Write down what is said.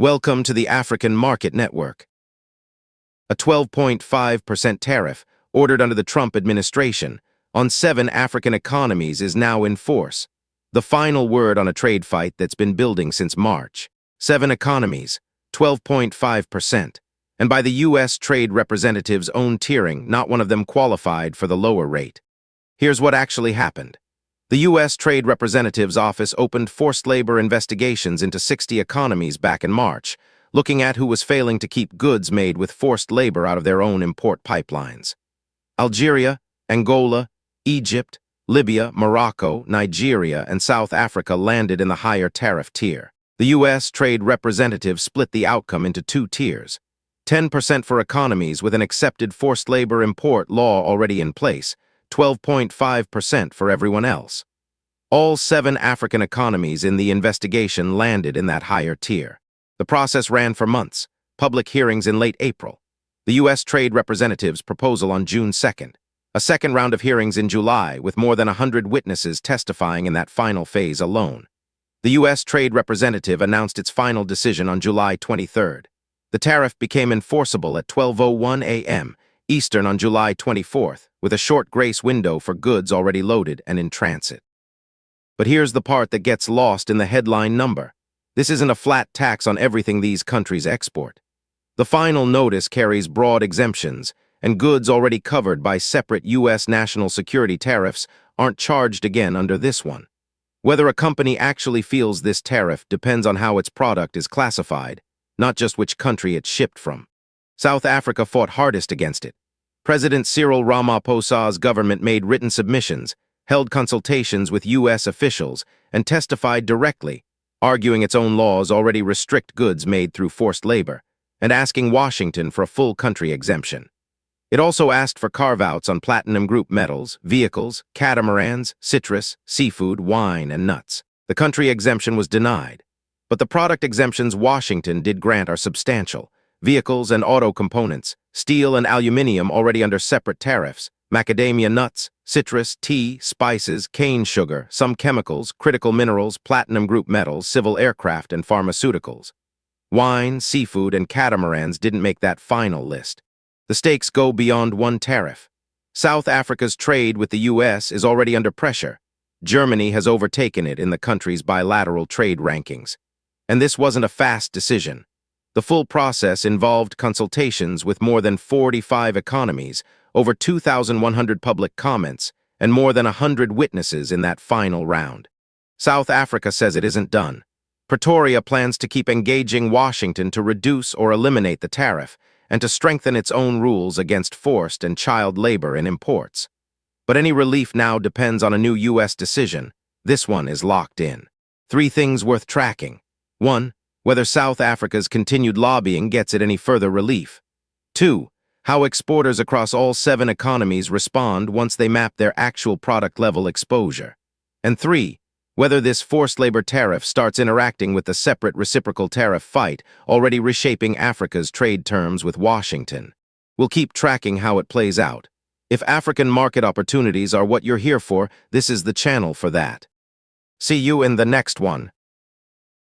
Welcome to the African Market Network. A 12.5% tariff, ordered under the Trump administration, on 7 African economies is now in force. The final word on a trade fight that's been building since March. 7 economies, 12.5%. And by the U.S. Trade Representative's own tiering, not one of them qualified for the lower rate. Here's what actually happened. The U.S. Trade Representative's office opened forced labor investigations into 60 economies back in March, looking at who was failing to keep goods made with forced labor out of their own import pipelines. Algeria, Angola, Egypt, Libya, Morocco, Nigeria, and South Africa landed in the higher tariff tier. The U.S. Trade Representative split the outcome into 2 tiers. 10% for economies with an accepted forced labor import law already in place, 12.5% for everyone else. All 7 African economies in the investigation landed in that higher tier. The process ran for months, public hearings in late April. The U.S. Trade Representative's proposal on June 2nd. A second round of hearings in July with more than 100 witnesses testifying in that final phase alone. The U.S. Trade Representative announced its final decision on July 23rd. The tariff became enforceable at 12:01 a.m. Eastern on July 24th, with a short grace window for goods already loaded and in transit. But here's the part that gets lost in the headline number. This isn't a flat tax on everything these countries export. The final notice carries broad exemptions, and goods already covered by separate U.S. national security tariffs aren't charged again under this one. Whether a company actually feels this tariff depends on how its product is classified, not just which country it's shipped from. South Africa fought hardest against it. President Cyril Ramaphosa's government made written submissions, held consultations with U.S. officials, and testified directly, arguing its own laws already restrict goods made through forced labor, and asking Washington for a full country exemption. It also asked for carve-outs on platinum group metals, vehicles, catamarans, citrus, seafood, wine, and nuts. The country exemption was denied, but the product exemptions Washington did grant are substantial. Vehicles and auto components, steel and aluminum already under separate tariffs, macadamia nuts, citrus, tea, spices, cane sugar, some chemicals, critical minerals, platinum group metals, civil aircraft, and pharmaceuticals. Wine, seafood, and catamarans didn't make that final list. The stakes go beyond one tariff. South Africa's trade with the U.S. is already under pressure. Germany has overtaken it in the country's bilateral trade rankings. And this wasn't a fast decision. The full process involved consultations with more than 45 economies, over 2,100 public comments, and more than 100 witnesses in that final round. South Africa says it isn't done. Pretoria plans to keep engaging Washington to reduce or eliminate the tariff and to strengthen its own rules against forced and child labor in imports. But any relief now depends on a new U.S. decision. This one is locked in. 3 things worth tracking. 1. Whether South Africa's continued lobbying gets it any further relief. 2. How exporters across all 7 economies respond once they map their actual product-level exposure. And 3. Whether this forced labor tariff starts interacting with the separate reciprocal tariff fight already reshaping Africa's trade terms with Washington. We'll keep tracking how it plays out. If African market opportunities are what you're here for, this is the channel for that. See you in the next one.